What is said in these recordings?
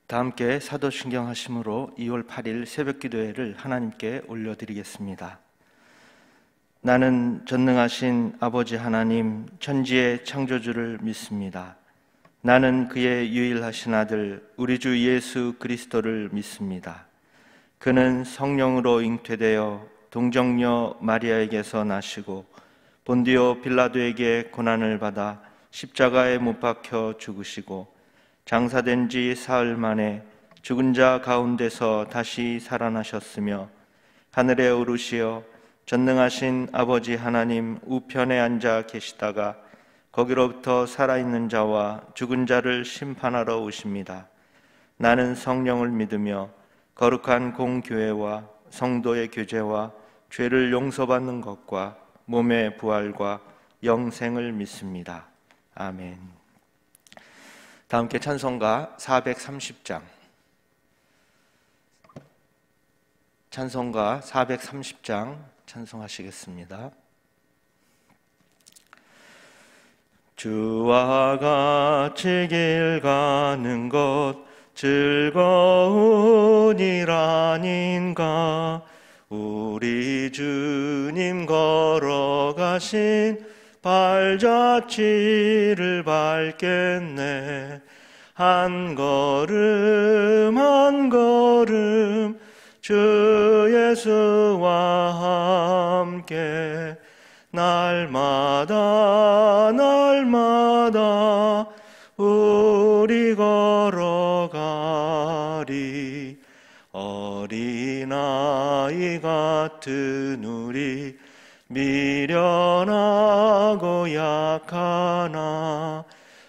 다 함께 사도신경 하심으로 2월 8일 새벽기도회를 하나님께 올려드리겠습니다. 나는 전능하신 아버지 하나님 천지의 창조주를 믿습니다. 나는 그의 유일하신 아들 우리 주 예수 그리스도를 믿습니다. 그는 성령으로 잉태되어 동정녀 마리아에게서 나시고 본디오 빌라도에게 고난을 받아 십자가에 못 박혀 죽으시고 장사된 지 사흘 만에 죽은 자 가운데서 다시 살아나셨으며 하늘에 오르시어 전능하신 아버지 하나님 우편에 앉아 계시다가 거기로부터 살아있는 자와 죽은 자를 심판하러 오십니다. 나는 성령을 믿으며 거룩한 공교회와 성도의 교제와 죄를 용서받는 것과 몸의 부활과 영생을 믿습니다. 아멘. 다 함께 찬송가 430장 찬송가 430장 찬송하시겠습니다. 주와 같이 길 가는 것 즐거운 일 아닌가. 우리 주님 걸어가신 발자취를 밟겠네. 한 걸음 한 걸음 주 예수와 함께 날마다 날마다 우리 걸어가리. 어린아이 같은 우리 미련하고 약하나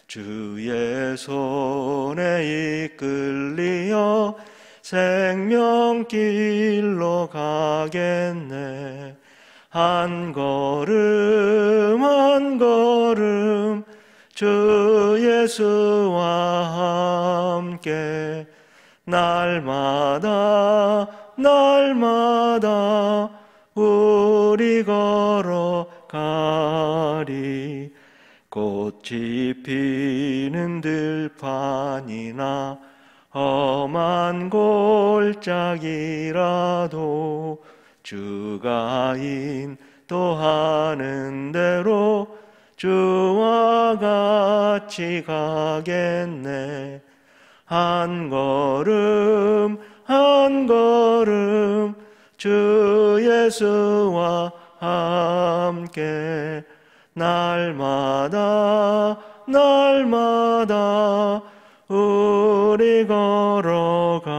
주의 손에 이끌리어 생명길로 가겠네. 한 걸음 한 걸음 주 예수와 함께 날마다 날마다 우리 걸어가리. 꽃이 피는 들판이나 험한 골짜기라도 주가 인도하는 대로 주와 같이 가겠네. 한 걸음 한 걸음 주 예수와 함께 날마다 날마다 우리 걸어가리.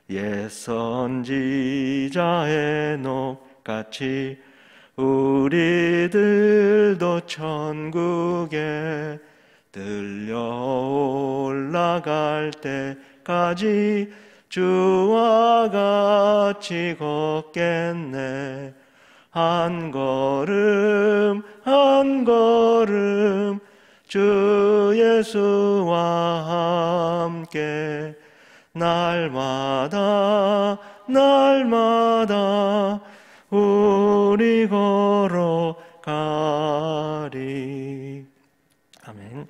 옛 선지자 에녹같이 우리들도 천국에 들려 올라갈 때까지 주와 같이 걷겠네. 한 걸음 한 걸음 주 예수와 함께 날마다 날마다 우리 걸어가리. 아멘.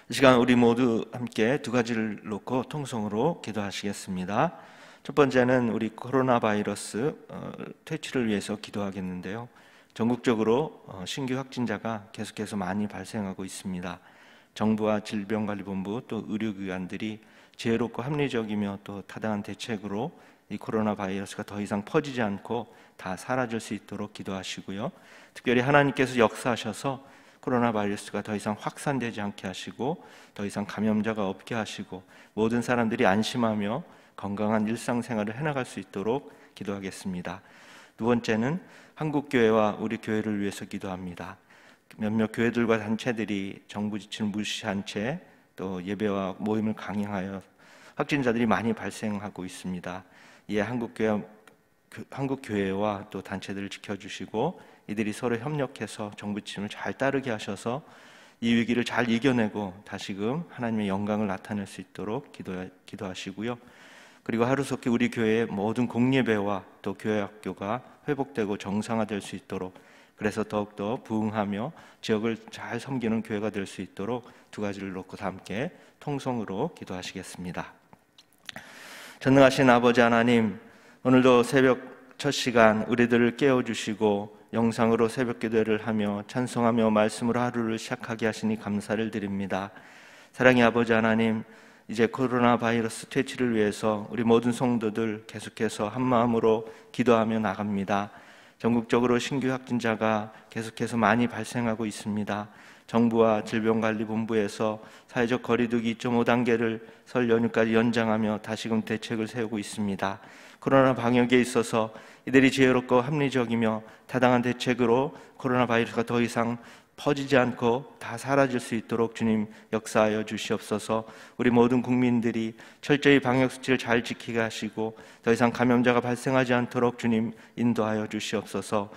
이 시간 우리 모두 함께 두 가지를 놓고 통성으로 기도하시겠습니다. 첫 번째는 우리 코로나 바이러스 퇴치를 위해서 기도하겠는데요. 전국적으로 신규 확진자가 계속해서 많이 발생하고 있습니다. 정부와 질병관리본부 또 의료기관들이 지혜롭고 합리적이며 또 타당한 대책으로 이 코로나 바이러스가 더 이상 퍼지지 않고 다 사라질 수 있도록 기도하시고요. 특별히 하나님께서 역사하셔서 코로나 바이러스가 더 이상 확산되지 않게 하시고 더 이상 감염자가 없게 하시고 모든 사람들이 안심하며 건강한 일상생활을 해나갈 수 있도록 기도하겠습니다. 두 번째는 한국교회와 우리 교회를 위해서 기도합니다. 몇몇 교회들과 단체들이 정부 지침을 무시한 채 또 예배와 모임을 강행하여 확진자들이 많이 발생하고 있습니다. 이에 한국교회와 또 단체들을 지켜주시고 이들이 서로 협력해서 정부 지침을 잘 따르게 하셔서 이 위기를 잘 이겨내고 다시금 하나님의 영광을 나타낼 수 있도록 기도하시고요. 그리고 하루속히 우리 교회의 모든 공예배와 또 교회 학교가 회복되고 정상화될 수 있도록 그래서 더욱더 부흥하며 지역을 잘 섬기는 교회가 될 수 있도록 두 가지를 놓고 다 함께 통성으로 기도하시겠습니다. 전능하신 아버지 하나님, 오늘도 새벽 첫 시간 우리들을 깨워주시고 영상으로 새벽 기도를 하며 찬송하며 말씀으로 하루를 시작하게 하시니 감사를 드립니다. 사랑의 아버지 하나님, 이제 코로나 바이러스 퇴치를 위해서 우리 모든 성도들 계속해서 한마음으로 기도하며 나갑니다. 전국적으로 신규 확진자가 계속해서 많이 발생하고 있습니다. 정부와 질병관리본부에서 사회적 거리두기 2.5단계를 설 연휴까지 연장하며 다시금 대책을 세우고 있습니다. 코로나 방역에 있어서 이들이 지혜롭고 합리적이며 타당한 대책으로 코로나 바이러스가 더 이상 퍼지지 않고 다 사라질 수 있도록 주님 역사하여 주시옵소서. 우리 모든 국민들이 철저히 방역수칙을 잘 지키게 하시고 더 이상 감염자가 발생하지 않도록 주님 인도하여 주시옵소서.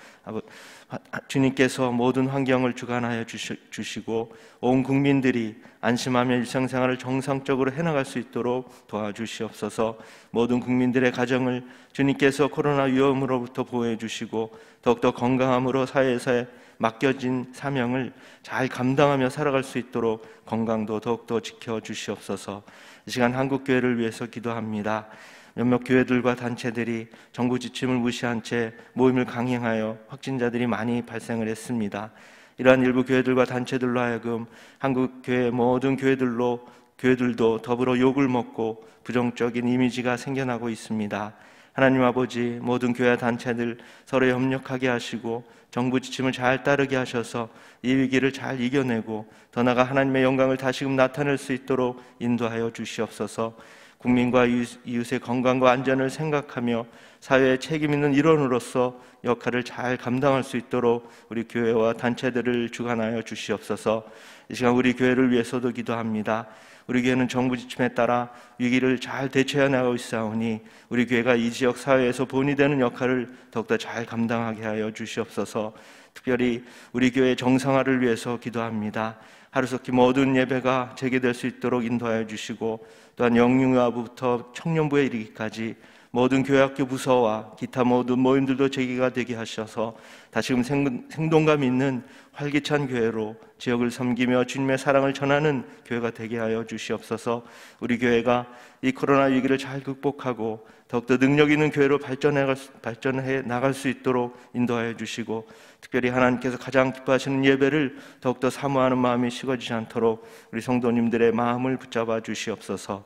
주님께서 모든 환경을 주관하여 주시고 온 국민들이 안심하며 일상생활을 정상적으로 해나갈 수 있도록 도와주시옵소서. 모든 국민들의 가정을 주님께서 코로나 위험으로부터 보호해 주시고 더욱더 건강함으로 사회에서의 맡겨진 사명을 잘 감당하며 살아갈 수 있도록 건강도 더욱더 지켜주시옵소서. 이 시간 한국교회를 위해서 기도합니다. 몇몇 교회들과 단체들이 정부 지침을 무시한 채 모임을 강행하여 확진자들이 많이 발생을 했습니다. 이러한 일부 교회들과 단체들로 하여금 한국교회 모든 교회들도 더불어 욕을 먹고 부정적인 이미지가 생겨나고 있습니다. 하나님 아버지, 모든 교회와 단체들 서로 협력하게 하시고 정부 지침을 잘 따르게 하셔서 이 위기를 잘 이겨내고 더 나아가 하나님의 영광을 다시금 나타낼 수 있도록 인도하여 주시옵소서. 국민과 이웃의 건강과 안전을 생각하며 사회의 책임 있는 일원으로서 역할을 잘 감당할 수 있도록 우리 교회와 단체들을 주관하여 주시옵소서. 이 시간 우리 교회를 위해서도 기도합니다. 우리 교회는 정부 지침에 따라 위기를 잘 대처해 나가고 있사오니 우리 교회가 이 지역 사회에서 본이 되는 역할을 더욱더 잘 감당하게 하여 주시옵소서. 특별히 우리 교회 정상화를 위해서 기도합니다. 하루속히 모든 예배가 재개될 수 있도록 인도하여 주시고 또한 영유아부터 청년부에 이르기까지 모든 교회학교 부서와 기타 모든 모임들도 재개가 되게 하셔서 다시금 생동감 있는 활기찬 교회로 지역을 섬기며 주님의 사랑을 전하는 교회가 되게 하여 주시옵소서. 우리 교회가 이 코로나 위기를 잘 극복하고 더욱더 능력 있는 교회로 발전해 나갈 수 있도록 인도하여 주시고 특별히 하나님께서 가장 기뻐하시는 예배를 더욱더 사모하는 마음이 식어지지 않도록 우리 성도님들의 마음을 붙잡아 주시옵소서.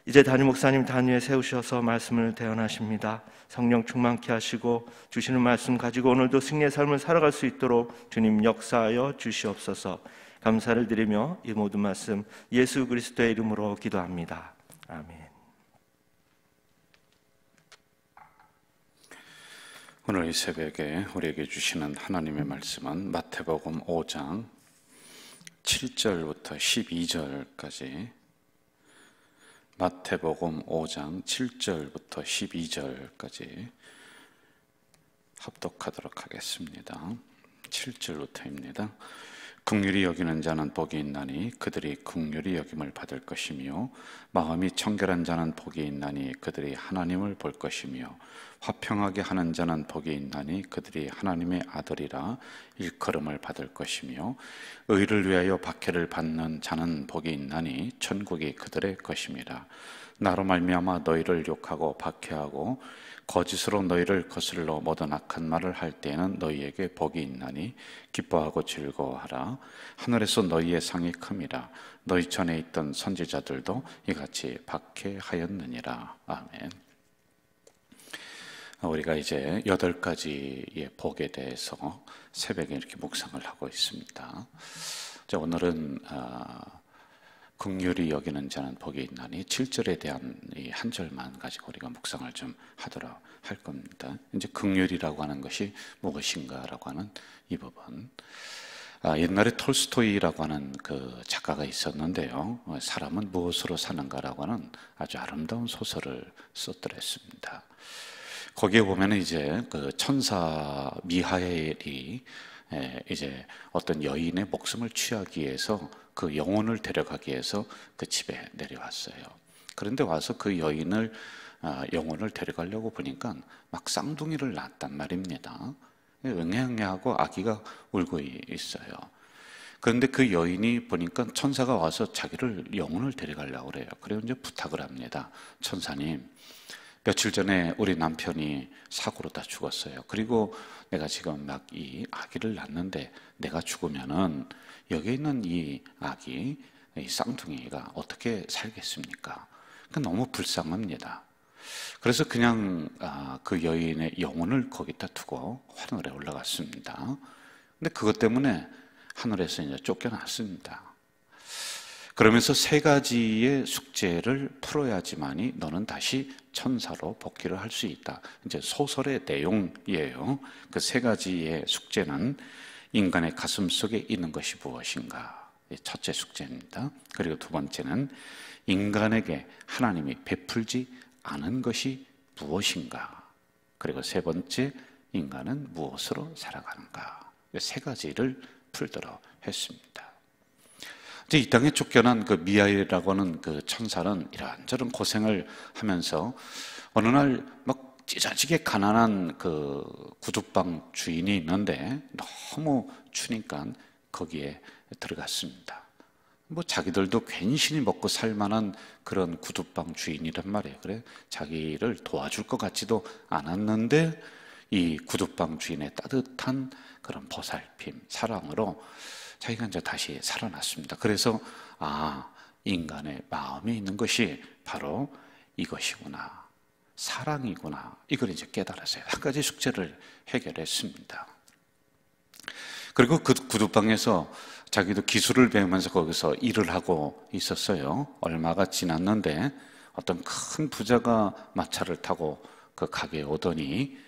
이제 담임 목사님 단위에 세우셔서 말씀을 대언하십니다. 성령 충만케 하시고 주시는 말씀 가지고 오늘도 승리의 삶을 살아갈 수 있도록 주님 역사하여 주시옵소서. 감사를 드리며 이 모든 말씀 예수 그리스도의 이름으로 기도합니다. 아멘. 오늘 이 새벽에 우리에게 주시는 하나님의 말씀은 마태복음 5장 7절부터 12절까지 마태복음 5장 7절부터 12절까지 합독하도록 하겠습니다. 7절부터입니다. 긍휼히 여기는 자는 복이 있나니 그들이 긍휼히 여김을 받을 것이며 마음이 청결한 자는 복이 있나니 그들이 하나님을 볼 것이며 화평하게 하는 자는 복이 있나니 그들이 하나님의 아들이라 일컬음을 받을 것이며 의를 위하여 박해를 받는 자는 복이 있나니 천국이 그들의 것임이라. 나로 말미암아 너희를 욕하고 박해하고 거짓으로 너희를 거슬러 모든 악한 말을 할 때에는 너희에게 복이 있나니 기뻐하고 즐거워하라. 하늘에서 너희의 상이 큼이라. 너희 전에 있던 선지자들도 이같이 박해하였느니라. 아멘. 우리가 이제 8가지의 복에 대해서 새벽에 이렇게 묵상을 하고 있습니다. 오늘은 긍휼히 여기는 자는 복이 있나니 7절에 대한 이 한 절만 가지고 우리가 묵상을 좀 하도록 할 겁니다. 이제 긍휼이라고 하는 것이 무엇인가라고 하는 이 부분. 옛날에 톨스토이라고 하는 그 작가가 있었는데요. 사람은 무엇으로 사는가라고 하는 아주 아름다운 소설을 썼더랬습니다. 거기에 보면은 이제 그 천사 미하엘이 이제 어떤 여인의 목숨을 취하기 위해서 그 영혼을 데려가기 위해서 그 집에 내려왔어요. 그런데 와서 그 여인을 영혼을 데려가려고 보니까 막 쌍둥이를 낳았단 말입니다. 응애응애하고 아기가 울고 있어요. 그런데 그 여인이 보니까 천사가 와서 자기를 영혼을 데려가려고 그래요. 그래서 이제 부탁을 합니다. 천사님, 며칠 전에 우리 남편이 사고로 다 죽었어요. 그리고 내가 지금 막 이 아기를 낳는데 내가 죽으면은 여기 있는 이 아기, 이 쌍둥이가 어떻게 살겠습니까? 너무 불쌍합니다. 그래서 그냥 그 여인의 영혼을 거기다 두고 하늘에 올라갔습니다. 근데 그것 때문에 하늘에서 이제 쫓겨났습니다. 그러면서 3가지의 숙제를 풀어야지만이 너는 다시 천사로 복귀를 할 수 있다. 이제 소설의 내용이에요. 그 3가지의 숙제는 인간의 가슴 속에 있는 것이 무엇인가? 첫째 숙제입니다. 그리고 2번째는 인간에게 하나님이 베풀지 않은 것이 무엇인가? 그리고 3번째, 인간은 무엇으로 살아가는가? 3가지를 풀도록 했습니다. 이제 이 땅에 쫓겨난 그 미하엘이라고 하는 그 천사는 이런저런 고생을 하면서 어느 날 막 찢어지게 가난한 그 구두방 주인이 있는데 너무 추니까 거기에 들어갔습니다. 뭐 자기들도 괜시리 먹고 살 만한 그런 구두방 주인이란 말이에요. 그래 자기를 도와줄 것 같지도 않았는데 이 구두방 주인의 따뜻한 그런 보살핌, 사랑으로 자기가 이제 다시 살아났습니다. 그래서 인간의 마음에 있는 것이 바로 이것이구나, 사랑이구나, 이걸 이제 깨달았어요. 한 가지 숙제를 해결했습니다. 그리고 그 구두방에서 자기도 기술을 배우면서 거기서 일을 하고 있었어요. 얼마가 지났는데 어떤 큰 부자가 마차를 타고 그 가게에 오더니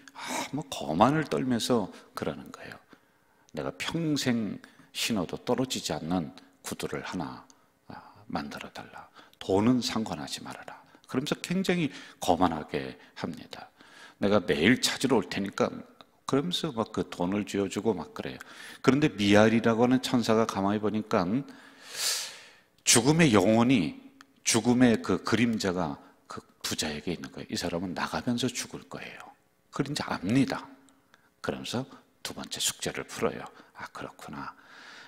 뭐 거만을 떨면서 그러는 거예요. 내가 평생 신어도 떨어지지 않는 구두를 하나 만들어 달라. 돈은 상관하지 말아라. 그러면서 굉장히 거만하게 합니다. 내가 매일 찾으러 올 테니까, 그러면서 막 그 돈을 쥐어주고 막 그래요. 그런데 미알이라고 하는 천사가 가만히 보니까 죽음의 영혼이, 죽음의 그 그림자가 그 부자에게 있는 거예요. 이 사람은 나가면서 죽을 거예요. 그걸 이제 압니다. 그러면서 2번째 숙제를 풀어요. 그렇구나.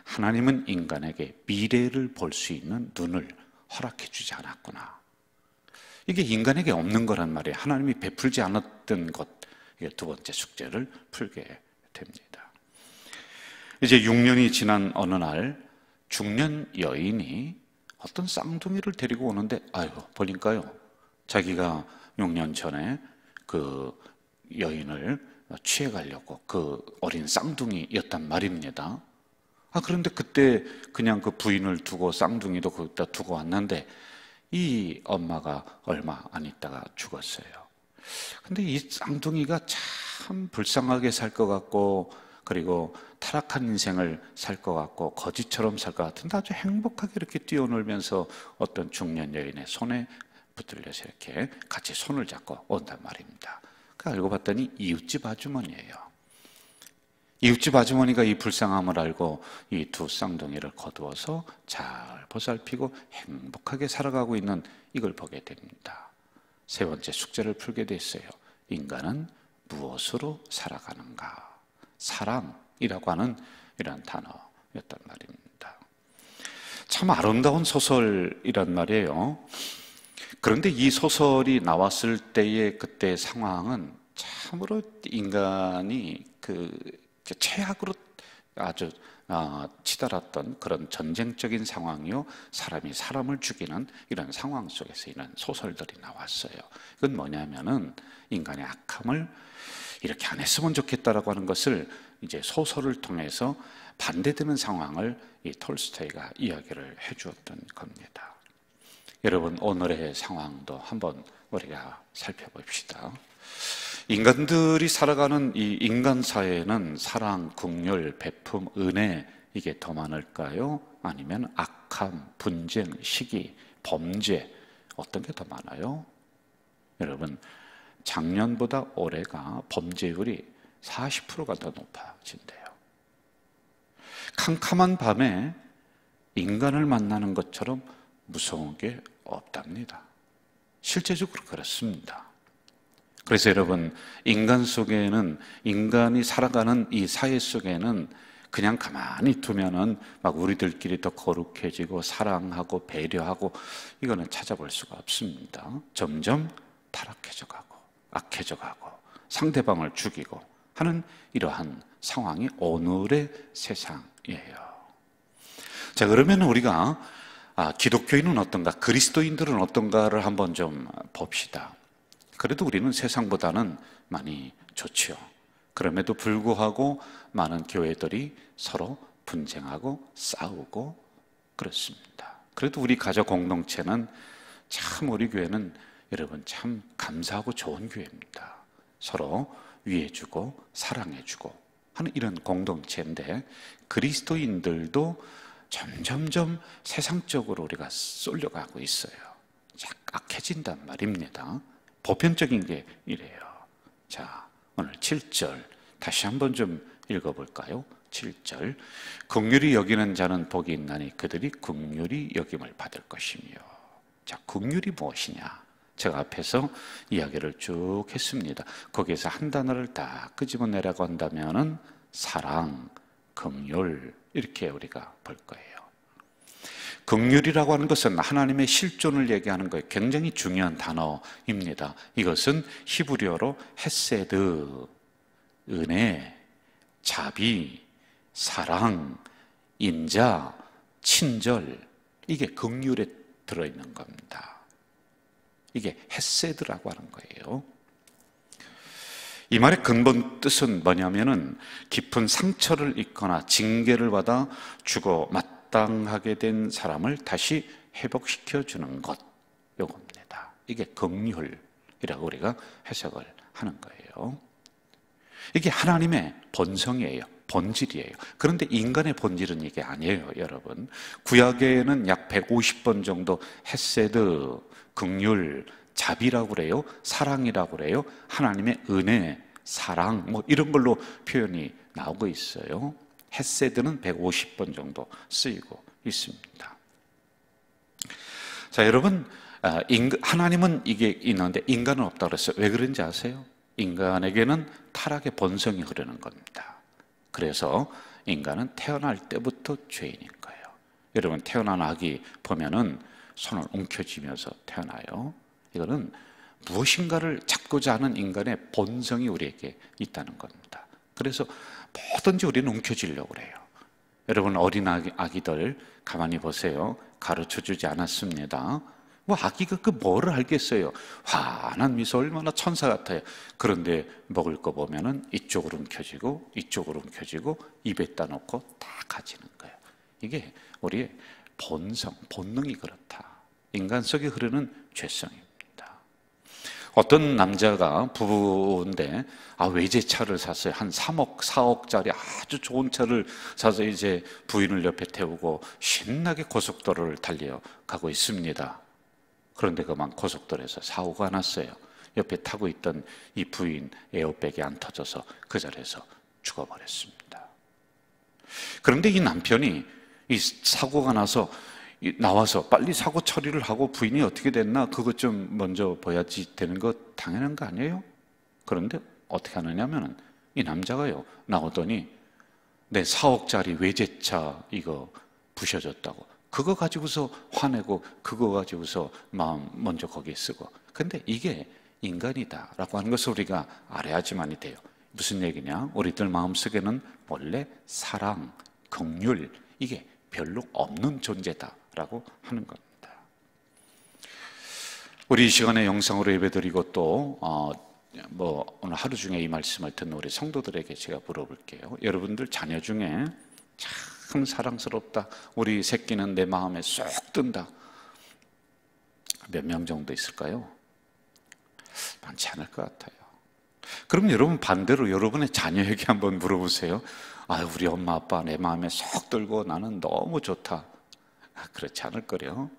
하나님은 인간에게 미래를 볼 수 있는 눈을 허락해 주지 않았구나. 이게 인간에게 없는 거란 말이에요. 하나님이 베풀지 않았던 것. 이게 2번째 숙제를 풀게 됩니다. 이제 6년이 지난 어느 날 중년 여인이 어떤 쌍둥이를 데리고 오는데 보니까요, 자기가 6년 전에 그 여인을 취해가려고 그 어린 쌍둥이였단 말입니다. 그런데 그때 그냥 그 부인을 두고 쌍둥이도 거기다 두고 왔는데 이 엄마가 얼마 안 있다가 죽었어요. 근데 이 쌍둥이가 참 불쌍하게 살 것 같고, 그리고 타락한 인생을 살 것 같고, 거지처럼 살 것 같은데 아주 행복하게 이렇게 뛰어놀면서 어떤 중년 여인의 손에 붙들려서 이렇게 같이 손을 잡고 온단 말입니다. 알고 봤더니 이웃집 아주머니예요. 이웃집 아주머니가 이 불쌍함을 알고 이 2 쌍둥이를 거두어서 잘 보살피고 행복하게 살아가고 있는 이걸 보게 됩니다. 3번째 숙제를 풀게 됐어요. 인간은 무엇으로 살아가는가? 사랑이라고 하는 이런 단어였단 말입니다. 참 아름다운 소설이란 말이에요. 그런데 이 소설이 나왔을 때의 그때 상황은 참으로 인간이 그 최악으로 아주 치달았던 그런 전쟁적인 상황이요, 사람이 사람을 죽이는 이런 상황 속에서 이런 소설들이 나왔어요. 이건 뭐냐면은 인간의 악함을 이렇게 안 했으면 좋겠다라고 하는 것을 이제 소설을 통해서 반대되는 상황을 이 톨스토이가 이야기를 해주었던 겁니다. 여러분, 오늘의 상황도 한번 우리가 살펴봅시다. 인간들이 살아가는 이 인간 사회에는 사랑, 긍휼, 베품, 은혜, 이게 더 많을까요? 아니면 악함, 분쟁, 시기, 범죄, 어떤 게 더 많아요? 여러분, 작년보다 올해가 범죄율이 40%가 더 높아진대요. 캄캄한 밤에 인간을 만나는 것처럼 무서운 게 없답니다. 실제적으로 그렇습니다. 그래서 여러분, 인간 속에는, 인간이 살아가는 이 사회 속에는 그냥 가만히 두면은 막 우리들끼리 더 거룩해지고 사랑하고 배려하고 이거는 찾아볼 수가 없습니다. 점점 타락해져 가고 악해져 가고 상대방을 죽이고 하는 이러한 상황이 오늘의 세상이에요. 자, 그러면 우리가 기독교인은 어떤가, 그리스도인들은 어떤가를 한번 좀 봅시다. 그래도 우리는 세상보다는 많이 좋지요. 그럼에도 불구하고 많은 교회들이 서로 분쟁하고 싸우고 그렇습니다. 그래도 우리 가족 공동체는 참, 우리 교회는 여러분 참 감사하고 좋은 교회입니다. 서로 위해주고 사랑해주고 하는 이런 공동체인데, 그리스도인들도 점점점 세상적으로 우리가 쏠려가고 있어요. 악해진단 말입니다. 보편적인 게 이래요. 자, 오늘 7절 다시 한번 좀 읽어볼까요? 7절, 긍휼히 여기는 자는 복이 있나니 그들이 긍휼히 여김을 받을 것이며. 자, 긍휼이 무엇이냐? 제가 앞에서 이야기를 쭉 했습니다. 거기에서 한 단어를 딱 끄집어내라고 한다면은 사랑, 긍휼, 이렇게 우리가 볼 거예요. 긍휼이라고 하는 것은 하나님의 실존을 얘기하는 거예요. 굉장히 중요한 단어입니다. 이것은 히브리어로 헤세드, 은혜, 자비, 사랑, 인자, 친절, 이게 긍휼에 들어있는 겁니다. 이게 헤세드라고 하는 거예요. 이 말의 근본 뜻은 뭐냐면은 깊은 상처를 입거나 징계를 받아 죽어 마땅하게 된 사람을 다시 회복시켜 주는 것, 요겁니다. 이게 긍휼이라고 우리가 해석을 하는 거예요. 이게 하나님의 본성이에요. 본질이에요. 그런데 인간의 본질은 이게 아니에요, 여러분. 구약에는 약 150번 정도 헤세드, 긍휼, 자비라고 그래요. 사랑이라고 그래요. 하나님의 은혜, 사랑, 뭐 이런 걸로 표현이 나오고 있어요. 헤세드는 150번 정도 쓰이고 있습니다. 자, 여러분, 하나님은 이게 있는데 인간은 없다고 그랬어요. 왜 그런지 아세요? 인간에게는 타락의 본성이 흐르는 겁니다. 그래서 인간은 태어날 때부터 죄인인 거예요. 여러분, 태어난 아기 보면은 손을 움켜쥐면서 태어나요. 이거는 무엇인가를 잡고자 하는 인간의 본성이 우리에게 있다는 겁니다. 그래서 뭐든지 우리는 움켜쥐려고 그래요. 여러분, 어린 아기들 가만히 보세요. 가르쳐 주지 않았습니다. 뭐 아기가 그 뭐를 알겠어요. 환한 미소, 얼마나 천사 같아요. 그런데 먹을 거 보면은 이쪽으로 움켜쥐고 이쪽으로 움켜쥐고 입에다 놓고 다 가지는 거예요. 이게 우리의 본성, 본능이 그렇다. 인간 속에 흐르는 죄성입니다. 어떤 남자가 부부인데 외제차를 샀어요. 한 3억, 4억짜리 아주 좋은 차를 사서 이제 부인을 옆에 태우고 신나게 고속도로를 달려가고 있습니다. 그런데 그만 고속도로에서 사고가 났어요. 옆에 타고 있던 이 부인 에어백이 안 터져서 그 자리에서 죽어버렸습니다. 그런데 이 남편이 이 사고가 나와서 빨리 사고 처리를 하고 부인이 어떻게 됐나 그것 좀 먼저 봐야지 되는 거 당연한 거 아니에요? 그런데 어떻게 하느냐면 이 남자가요 나오더니 내 4억짜리 외제차 이거 부셔졌다고 그거 가지고서 화내고 그거 가지고서 마음 먼저 거기에 쓰고. 근데 이게 인간이다라고 하는 것을 우리가 알아야지만이 돼요. 무슨 얘기냐? 우리들 마음속에는 원래 사랑, 긍휼 이게 별로 없는 존재다라고 하는 겁니다. 우리 이 시간에 영상으로 예배드리고 또 오늘 하루 중에 이 말씀을 듣는 우리 성도들에게 제가 물어볼게요. 여러분들 자녀 중에 참 사랑스럽다, 우리 새끼는 내 마음에 쏙 든다, 몇 명 정도 있을까요? 많지 않을 것 같아요. 그럼 여러분 반대로 여러분의 자녀에게 한번 물어보세요. 우리 엄마 아빠 내 마음에 쏙 들고 나는 너무 좋다. 그렇지 않을 거래요.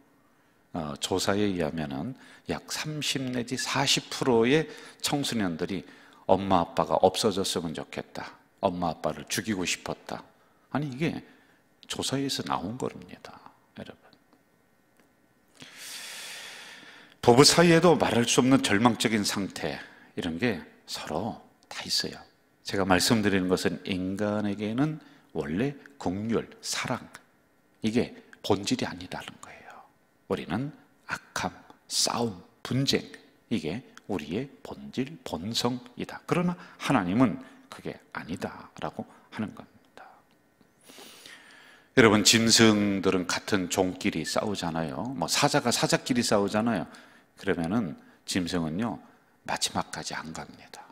조사에 의하면은 약 30 내지 40%의 청소년들이 엄마 아빠가 없어졌으면 좋겠다, 엄마 아빠를 죽이고 싶었다. 아니 이게 조사에서 나온 겁니다, 여러분. 부부 사이에도 말할 수 없는 절망적인 상태, 이런 게 서로 다 있어요. 제가 말씀드리는 것은 인간에게는 원래 긍휼, 사랑, 이게 본질이 아니라는 거예요. 우리는 악함, 싸움, 분쟁, 이게 우리의 본질, 본성이다. 그러나 하나님은 그게 아니다라고 하는 겁니다. 여러분, 짐승들은 같은 종끼리 싸우잖아요. 사자가 사자끼리 싸우잖아요. 그러면은 짐승은요, 마지막까지 안 갑니다.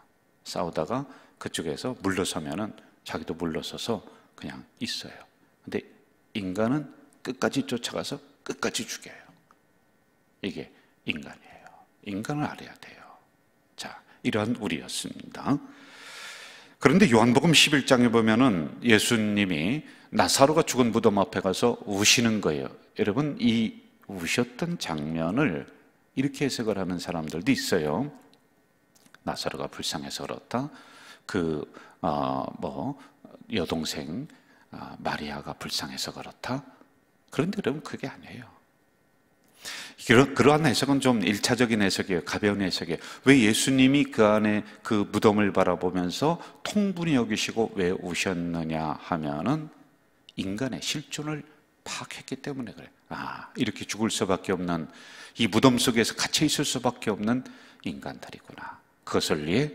싸우다가 그쪽에서 물러서면은 자기도 물러서서 그냥 있어요. 근데 인간은 끝까지 쫓아가서 끝까지 죽여요. 이게 인간이에요. 인간을 알아야 돼요. 자, 이러한 우리였습니다. 그런데 요한복음 11장에 보면은 예수님이 나사로가 죽은 무덤 앞에 가서 우시는 거예요. 여러분, 이 우셨던 장면을 이렇게 해석을 하는 사람들도 있어요. 나사로가 불쌍해서 그렇다. 여동생 마리아가 불쌍해서 그렇다. 그런데 여러분, 그게 아니에요. 그러한 해석은 좀 1차적인 해석이에요. 가벼운 해석이에요. 왜 예수님이 그 안에 그 무덤을 바라보면서 통분히 여기시고 왜 우셨느냐 하면은 인간의 실존을 파악했기 때문에 그래요. 이렇게 죽을 수밖에 없는, 이 무덤 속에서 갇혀 있을 수밖에 없는 인간들이구나. 그것을 위해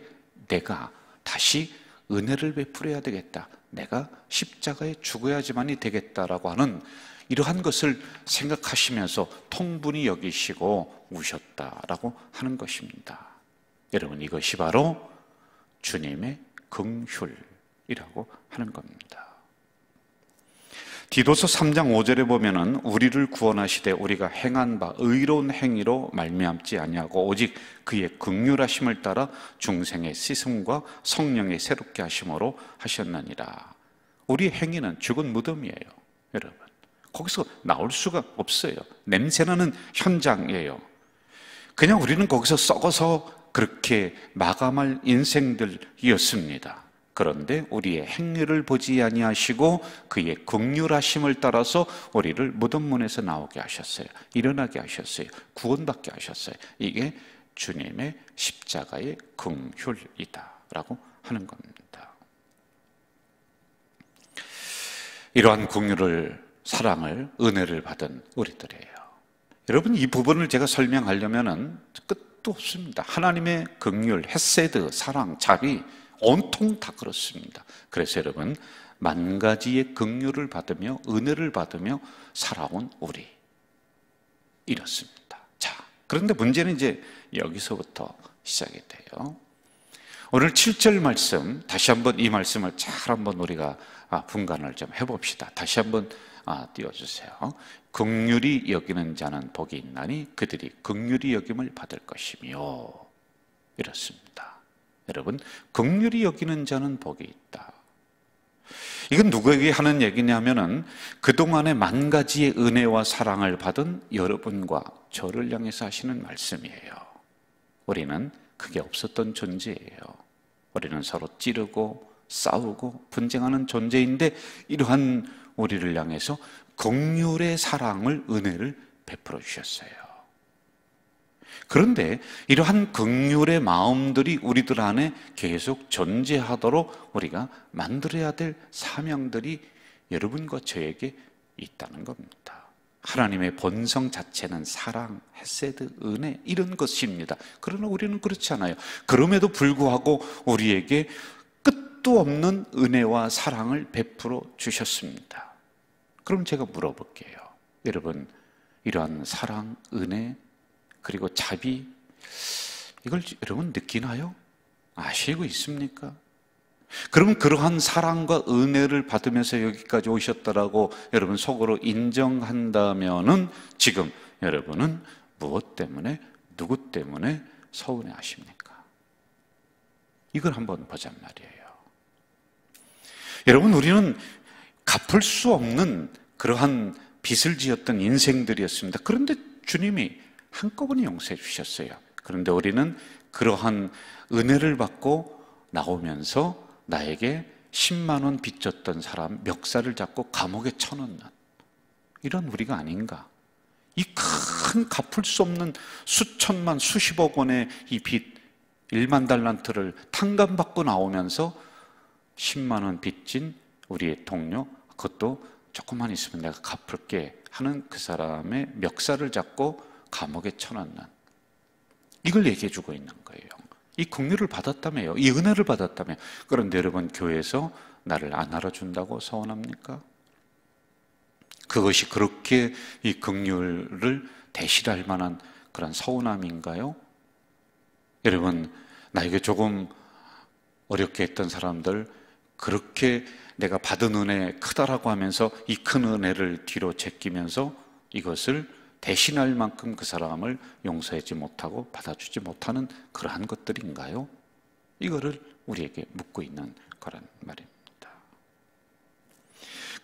내가 다시 은혜를 베풀어야 되겠다. 내가 십자가에 죽어야지만이 되겠다라고 하는 이러한 것을 생각하시면서 통분히 여기시고 우셨다라고 하는 것입니다. 여러분, 이것이 바로 주님의 긍휼이라고 하는 겁니다. 디도서 3장 5절에 보면은 우리를 구원하시되 우리가 행한 바 의로운 행위로 말미암지 아니하고 오직 그의 긍휼하심을 따라 중생의 씻음과 성령의 새롭게 하심으로 하셨느니라. 우리의 행위는 죽은 무덤이에요. 여러분, 거기서 나올 수가 없어요. 냄새나는 현장이에요. 그냥 우리는 거기서 썩어서 그렇게 마감할 인생들이었습니다. 그런데 우리의 행위를 보지 아니하시고 그의 긍휼하심을 따라서 우리를 무덤문에서 나오게 하셨어요. 일어나게 하셨어요. 구원받게 하셨어요. 이게 주님의 십자가의 긍휼이다라고 하는 겁니다. 이러한 긍휼을, 사랑을, 은혜를 받은 우리들이에요. 여러분, 이 부분을 제가 설명하려면은 끝도 없습니다. 하나님의 긍휼, 헤세드, 사랑, 자비 온통 다 그렇습니다. 그래서 여러분, 만 가지의 긍휼을 받으며 은혜를 받으며 살아온 우리, 이렇습니다. 자, 그런데 문제는 이제 여기서부터 시작이 돼요. 오늘 7절 말씀, 다시 한번 이 말씀을 잘 한번 우리가 분간을 좀 해봅시다. 다시 한번 띄워주세요. 긍휼히 여기는 자는 복이 있나니 그들이 긍휼히 여김을 받을 것이며, 이렇습니다. 여러분, 긍휼히 여기는 자는 복이 있다. 이건 누구에게 하는 얘기냐면은 그동안에 만 가지의 은혜와 사랑을 받은 여러분과 저를 향해서 하시는 말씀이에요. 우리는 그게 없었던 존재예요. 우리는 서로 찌르고 싸우고 분쟁하는 존재인데 이러한 우리를 향해서 긍휼의 사랑을, 은혜를 베풀어 주셨어요. 그런데 이러한 긍휼의 마음들이 우리들 안에 계속 존재하도록 우리가 만들어야 될 사명들이 여러분과 저에게 있다는 겁니다. 하나님의 본성 자체는 사랑, 헤세드, 은혜, 이런 것입니다. 그러나 우리는 그렇지 않아요. 그럼에도 불구하고 우리에게 끝도 없는 은혜와 사랑을 베풀어 주셨습니다. 그럼 제가 물어볼게요. 여러분, 이러한 사랑, 은혜, 그리고 자비, 이걸 여러분 느끼나요? 아시고 있습니까? 그러면 그러한 사랑과 은혜를 받으면서 여기까지 오셨다라고 여러분 속으로 인정한다면은 지금 여러분은 무엇 때문에, 누구 때문에 서운해 하십니까? 이걸 한번 보잔 말이에요. 여러분, 우리는 갚을 수 없는 그러한 빚을 지었던 인생들이었습니다. 그런데 주님이 한꺼번에 용서해 주셨어요. 그런데 우리는 그러한 은혜를 받고 나오면서 나에게 10만 원 빚졌던 사람 멱살을 잡고 감옥에 쳐넣는 이런 우리가 아닌가. 이 큰 갚을 수 없는 수천만 수십억 원의 이 빚, 1만 달란트를 탕감받고 나오면서 10만 원 빚진 우리의 동료, 그것도 조금만 있으면 내가 갚을게 하는 그 사람의 멱살을 잡고 감옥에 쳐넣는, 이걸 얘기해 주고 있는 거예요. 이 긍휼을 받았다며요. 이 은혜를 받았다며. 그런데 여러분, 교회에서 나를 안 알아준다고 서운합니까? 그것이 그렇게 이 긍휼을 대신할 만한 그런 서운함인가요? 여러분, 나에게 조금 어렵게 했던 사람들, 그렇게 내가 받은 은혜 크다라고 하면서 이 큰 은혜를 뒤로 제끼면서 이것을 대신할 만큼 그 사람을 용서하지 못하고 받아주지 못하는 그러한 것들인가요? 이거를 우리에게 묻고 있는 거란 말입니다.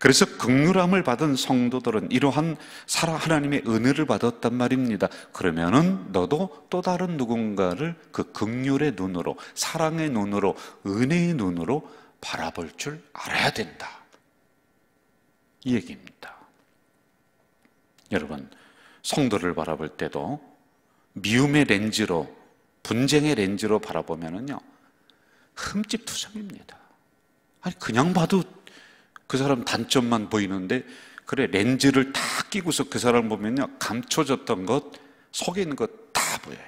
그래서 긍휼함을 받은 성도들은 이러한 하나님의 은혜를 받았단 말입니다. 그러면은 너도 또 다른 누군가를 그 긍휼의 눈으로, 사랑의 눈으로, 은혜의 눈으로 바라볼 줄 알아야 된다, 이 얘기입니다. 여러분, 성도를 바라볼 때도 미움의 렌즈로, 분쟁의 렌즈로 바라보면은요, 흠집투성입니다. 아니, 그냥 봐도 그 사람 단점만 보이는데, 그래, 렌즈를 다 끼고서 그 사람 보면요, 감춰졌던 것, 속에 있는 것 다 보여요.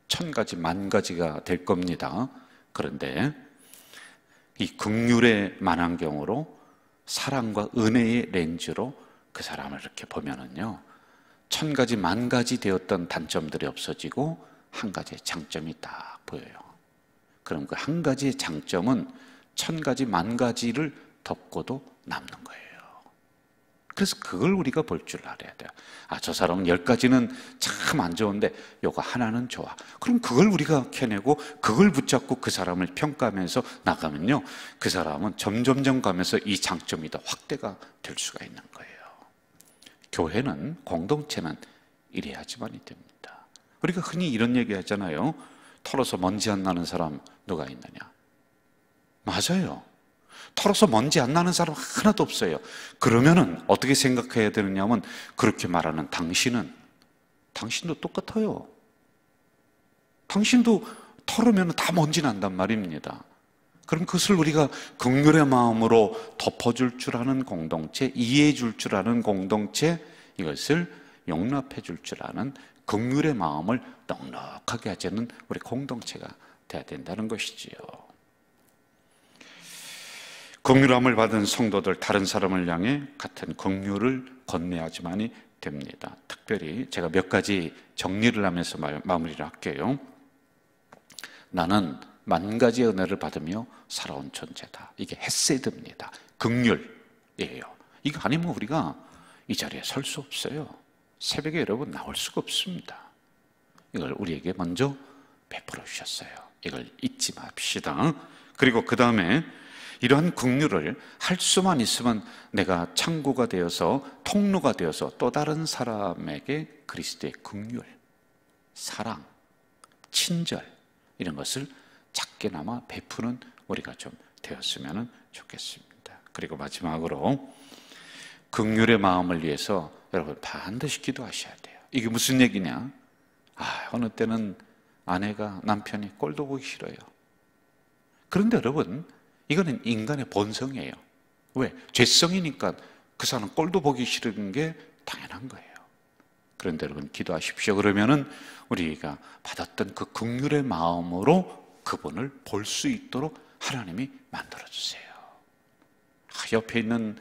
1000가지, 10,000가지가 될 겁니다. 그런데 이 긍휼의 만환경으로, 사랑과 은혜의 렌즈로 그 사람을 이렇게 보면은요, 1000가지, 10,000가지 되었던 단점들이 없어지고 한 가지의 장점이 딱 보여요. 그럼 그 한 가지의 장점은 1000가지, 10,000가지를 덮고도 남는 거예요. 그래서 그걸 우리가 볼 줄 알아야 돼요. 아, 저 사람은 10가지는 참 안 좋은데 요거 하나는 좋아. 그럼 그걸 우리가 캐내고 그걸 붙잡고 그 사람을 평가하면서 나가면요, 그 사람은 점점점 가면서 이 장점이 더 확대가 될 수가 있는 거예요. 교회는, 공동체는 이래야지만이 됩니다. 우리가 흔히 이런 얘기 하잖아요. 털어서 먼지 안 나는 사람 누가 있느냐? 맞아요. 털어서 먼지 안 나는 사람 하나도 없어요. 그러면은 어떻게 생각해야 되느냐면, 그렇게 말하는 당신도 똑같아요. 당신도 털으면 다 먼지 난단 말입니다. 그럼 그것을 우리가 긍휼의 마음으로 덮어줄 줄 아는 공동체, 이해해 줄 줄 아는 공동체, 이것을 용납해 줄 줄 아는 긍휼의 마음을 넉넉하게 하자는 우리 공동체가 돼야 된다는 것이지요. 긍휼함을 받은 성도들, 다른 사람을 향해 같은 긍휼을 건네야지만이 됩니다. 특별히 제가 몇 가지 정리를 하면서 마무리를 할게요. 나는 10,000가지의 은혜를 받으며 살아온 존재다. 이게 헤세드입니다. 긍휼이에요. 이거 아니면 우리가 이 자리에 설 수 없어요. 새벽에 여러분 나올 수가 없습니다. 이걸 우리에게 먼저 베풀어 주셨어요. 이걸 잊지 맙시다. 그리고 그 다음에 이러한 긍휼을 할 수만 있으면 내가 창구가 되어서, 통로가 되어서 또 다른 사람에게 그리스도의 긍휼, 사랑, 친절, 이런 것을 작게나마 베푸는 우리가 좀 되었으면 좋겠습니다. 그리고 마지막으로 긍휼의 마음을 위해서 여러분 반드시 기도하셔야 돼요. 이게 무슨 얘기냐? 어느 때는 아내가, 남편이 꼴도 보기 싫어요. 그런데 여러분, 이거는 인간의 본성이에요. 왜? 죄성이니까 그 사람 꼴도 보기 싫은 게 당연한 거예요. 그런데 여러분 기도하십시오. 그러면은 우리가 받았던 그 긍휼의 마음으로 그분을 볼 수 있도록 하나님이 만들어주세요. 옆에 있는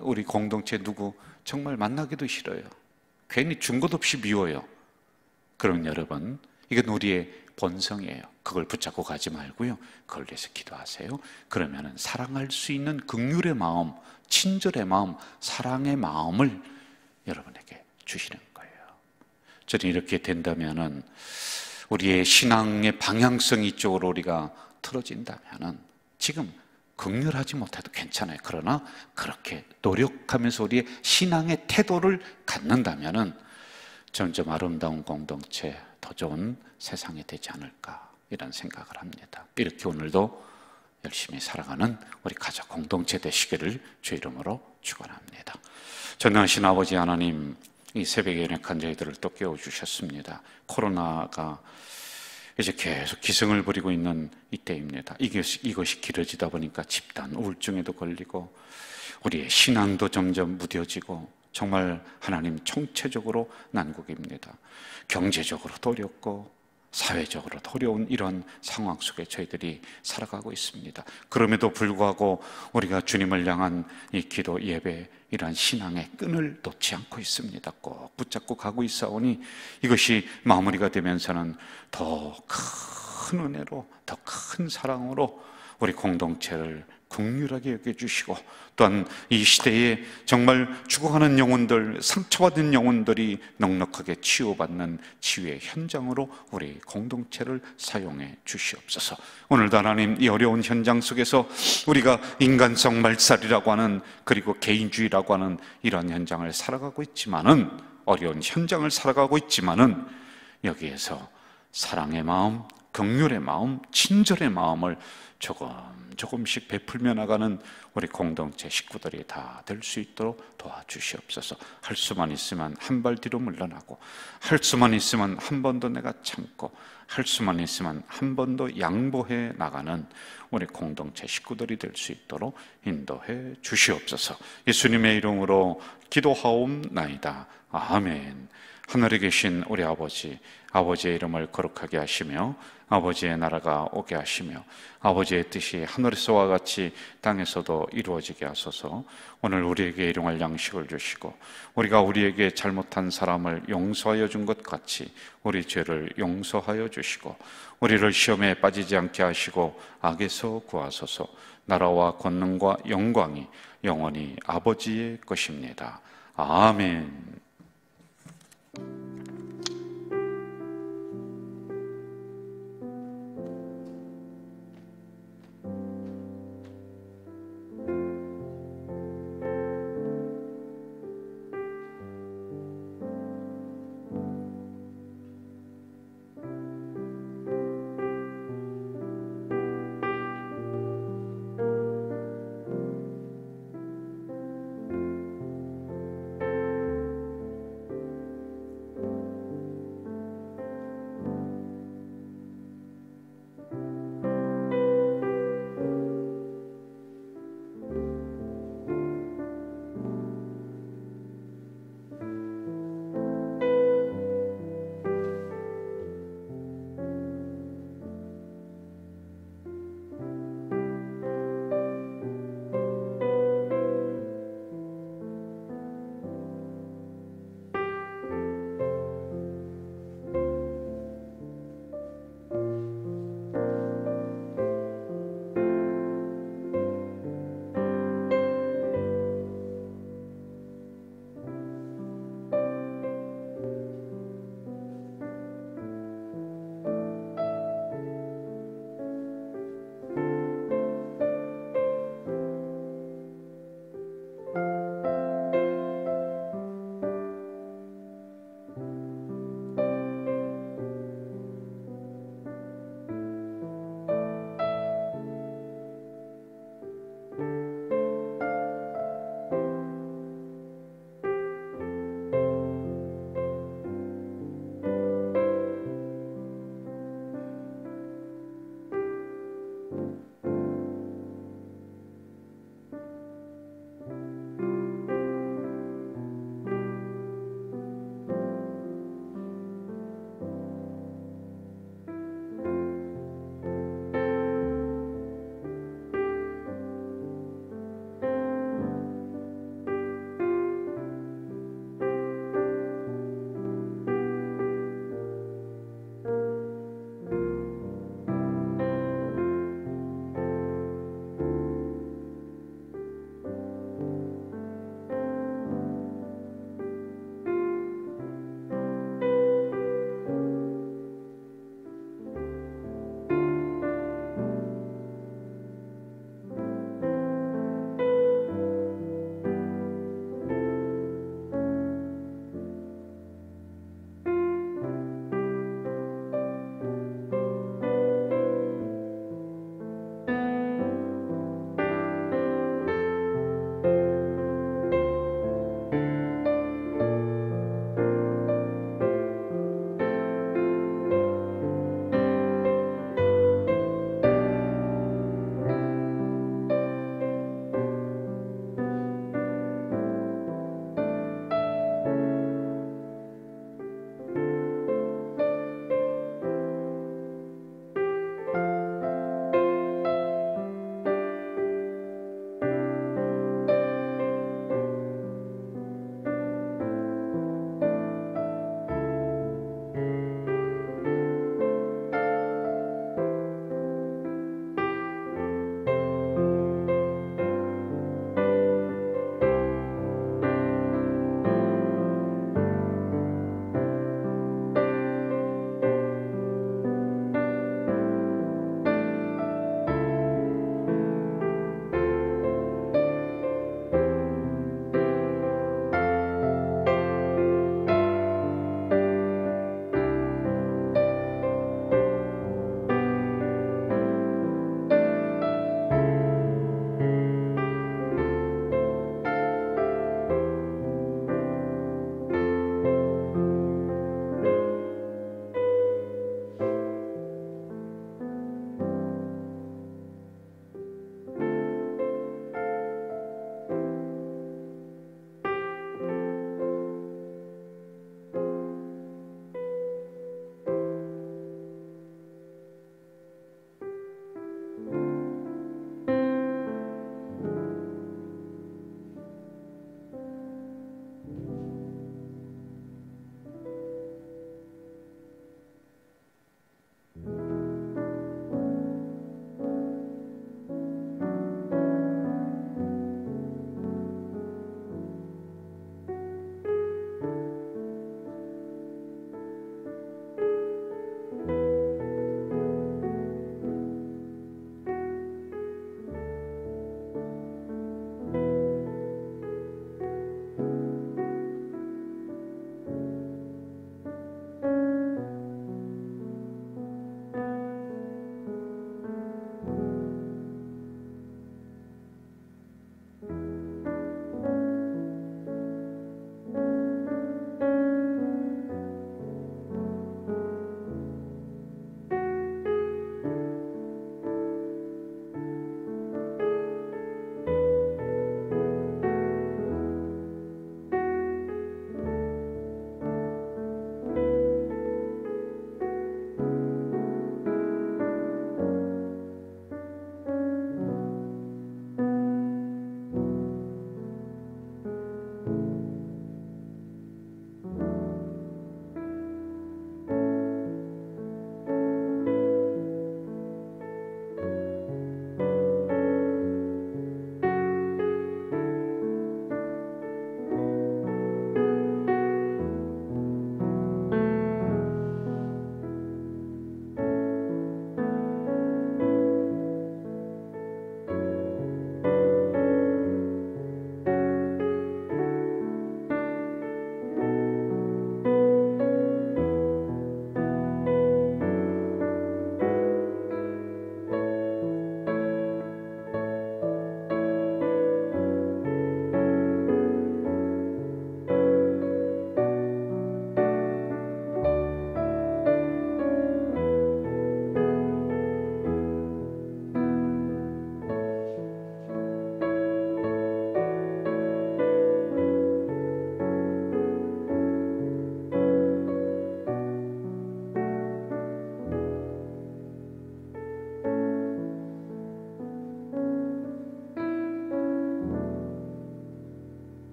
우리 공동체 누구 정말 만나기도 싫어요. 괜히 준 것 없이 미워요. 그럼 여러분, 이건 우리의 본성이에요. 그걸 붙잡고 가지 말고요, 그걸 위해서 기도하세요. 그러면은 사랑할 수 있는 긍휼의 마음, 친절의 마음, 사랑의 마음을 여러분에게 주시는 거예요. 저는 이렇게 된다면은 우리의 신앙의 방향성이 이쪽으로 우리가 틀어진다면은, 지금 긍휼하지 못해도 괜찮아요. 그러나 그렇게 노력하면서 우리의 신앙의 태도를 갖는다면은 점점 아름다운 공동체, 더 좋은 세상이 되지 않을까, 이런 생각을 합니다. 이렇게 오늘도 열심히 살아가는 우리 가족 공동체 되시기를 주 이름으로 축원합니다. 전능하신 아버지 하나님, 이 새벽에 연약한 저희들을 또 깨워주셨습니다. 코로나가 이제 계속 기승을 부리고 있는 이때입니다. 이것이 길어지다 보니까 집단 우울증에도 걸리고 우리의 신앙도 점점 무뎌지고 정말 하나님 총체적으로 난국입니다. 경제적으로도 어렵고 사회적으로도 어려운 이런 상황 속에 저희들이 살아가고 있습니다. 그럼에도 불구하고 우리가 주님을 향한 이 기도, 예배, 이러한 신앙의 끈을 놓지 않고 있습니다. 꼭 붙잡고 가고 있사오니 이것이 마무리가 되면서는 더 큰 은혜로, 더 큰 사랑으로 우리 공동체를 긍휼하게 여겨주시고, 또한 이 시대에 정말 죽어가는 영혼들, 상처받은 영혼들이 넉넉하게 치유받는 치유의 현장으로 우리 공동체를 사용해 주시옵소서. 오늘도 하나님, 이 어려운 현장 속에서 우리가 인간성 말살이라고 하는, 그리고 개인주의라고 하는 이런 현장을 살아가고 있지만은, 어려운 현장을 살아가고 있지만은, 여기에서 사랑의 마음, 긍휼의 마음, 친절의 마음을 조금씩 베풀며 나가는 우리 공동체 식구들이 다 될 수 있도록 도와주시옵소서. 할 수만 있으면 한 발 뒤로 물러나고, 할 수만 있으면 한 번 더 내가 참고, 할 수만 있으면 한 번 더 양보해 나가는 우리 공동체 식구들이 될 수 있도록 인도해 주시옵소서. 예수님의 이름으로 기도하옵나이다. 아멘. 하늘에 계신 우리 아버지, 아버지의 이름을 거룩하게 하시며 아버지의 나라가 오게 하시며 아버지의 뜻이 하늘에서와 같이 땅에서도 이루어지게 하소서. 오늘 우리에게 일용할 양식을 주시고, 우리가 우리에게 잘못한 사람을 용서하여 준 것 같이 우리 죄를 용서하여 주시고, 우리를 시험에 빠지지 않게 하시고 악에서 구하소서. 나라와 권능과 영광이 영원히 아버지의 것입니다. 아멘.